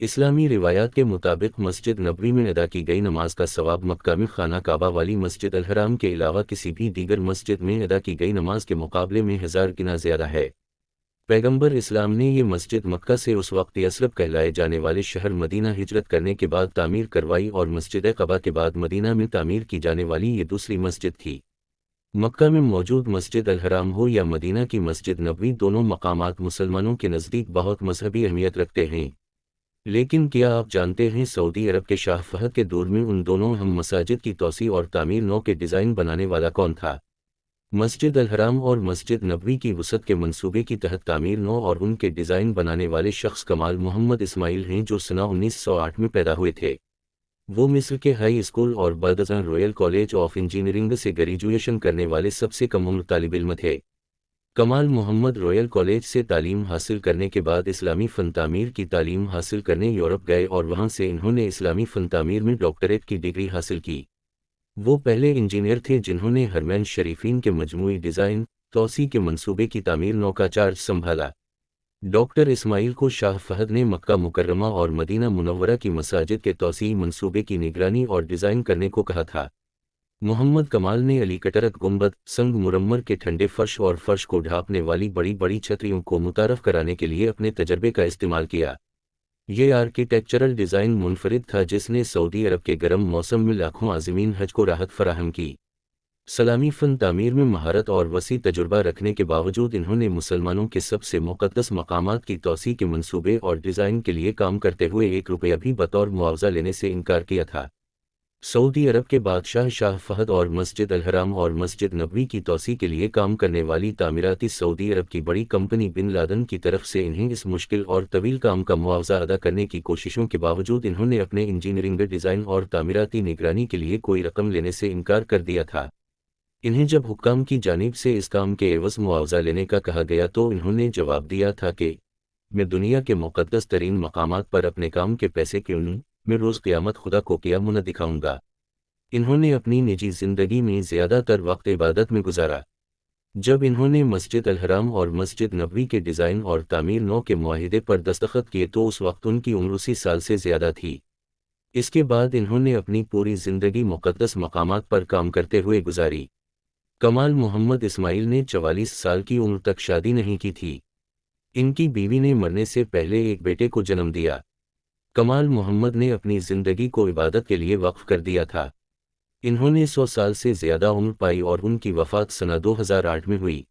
اسلامی روایات کے مطابق مسجد نبوی میں ادا کی گئی نماز کا ثواب مکہ میں خانہ کعبہ والی مسجد الحرام کے علاوہ کسی بھی دیگر مسجد میں ادا کی گئی نماز کے مقابلے میں 1000 گنا زیادہ ہے۔ پیغمبر اسلام نے یہ مسجد مکہ سے اس وقت یثرب کہلائے جانے والے شہر مدینہ ہجرت کرنے کے بعد تعمیر کروائی اور مسجد قباء کے بعد مدینہ میں تعمیر کی جانے والی یہ دوسری مسجد تھی۔ مکہ میں موجود مسجد الحرام ہو یا مدینہ کی مسجد نبوی، دونوں مقامات مسلمانوں کے نزدیک بہت مذہبی اہمیت رکھتے ہیں۔ لیکن کیا آپ جانتے ہیں سعودی عرب کے شاہ فہد کے دور میں ان دونوں اہم مساجد کی توسیع اور تعمیر نو کے ڈیزائن بنانے والا کون تھا؟ مسجد الحرام اور مسجد نبوی کی وسعت کے منصوبے کی تحت تعمیر نو اور ان کے ڈیزائن بنانے والے شخص کمال محمد اسماعیل ہیں، جو سنہ 1908 میں پیدا ہوئے تھے۔ وہ مصر کے ہائی اسکول اور بعد ازاں رائل کالج آف انجینئرنگ سے گریجویشن کرنے والے سب سے کم عمر طالب علم تھے۔ کمال محمد رائل کالج سے تعلیم حاصل کرنے کے بعد اسلامی فن تعمیر کی تعلیم حاصل کرنے یورپ گئے اور وہاں سے انہوں نے اسلامی فن تعمیر میں ڈاکٹریٹ کی ڈگری حاصل کی۔ وہ پہلے انجینئر تھے جنہوں نے حرمین شریفین کے مجموعی ڈیزائن، توسیع کے منصوبے کی تعمیر نو کا چارج سنبھالا۔ ڈاکٹر اسماعیل کو شاہ فہد نے مکہ مکرمہ اور مدینہ منورہ کی مساجد کے توسیعی منصوبے کی نگرانی اور ڈیزائن کرنے کو کہا تھا۔ محمد کمال نے علی کٹرت گنبد، سنگ مرمر کے ٹھنڈے فرش اور فرش کو ڈھانپنے والی بڑی بڑی چھتریوں کو متعارف کرانے کے لیے اپنے تجربے کا استعمال کیا۔ یہ آرکیٹیکچرل ڈیزائن منفرد تھا جس نے سعودی عرب کے گرم موسم میں لاکھوں عازمین حج کو راحت فراہم کی۔ اسلامی فن تعمیر میں مہارت اور وسیع تجربہ رکھنے کے باوجود انہوں نے مسلمانوں کے سب سے مقدس مقامات کی توسیع کے منصوبے اور ڈیزائن کے لیے کام کرتے ہوئے 1 روپیہ بھی بطور معاوضہ لینے سے انکار کیا تھا۔ سعودی عرب کے بادشاہ شاہ فہد اور مسجد الحرام اور مسجد نبوی کی توسیع کے لیے کام کرنے والی تعمیراتی سعودی عرب کی بڑی کمپنی بن لادن کی طرف سے انہیں اس مشکل اور طویل کام کا معاوضہ ادا کرنے کی کوششوں کے باوجود انہوں نے اپنے انجینئرنگ ڈیزائن اور تعمیراتی نگرانی کے لیے کوئی رقم لینے سے انکار کر دیا تھا۔ انہیں جب حکام کی جانب سے اس کام کے عوض معاوضہ لینے کا کہا گیا تو انہوں نے جواب دیا تھا کہ میں دنیا کے مقدس ترین مقامات پر اپنے کام کے پیسے کیوں لوں، میں روز قیامت خدا کو کیا منہ دکھاؤں گا۔ انہوں نے اپنی نجی زندگی میں زیادہ تر وقت عبادت میں گزارا۔ جب انہوں نے مسجد الحرام اور مسجد نبوی کے ڈیزائن اور تعمیر نو کے معاہدے پر دستخط کیے تو اس وقت ان کی عمر 80 سال سے زیادہ تھی۔ اس کے بعد انہوں نے اپنی پوری زندگی مقدس مقامات پر کام کرتے ہوئے گزاری۔ کمال محمد اسماعیل نے 44 سال کی عمر تک شادی نہیں کی تھی۔ ان کی بیوی نے مرنے سے پہلے ایک بیٹے کو جنم دیا۔ کمال محمد نے اپنی زندگی کو عبادت کے لیے وقف کر دیا تھا۔ انہوں نے 100 سال سے زیادہ عمر پائی اور ان کی وفات سنہ 2008 میں ہوئی۔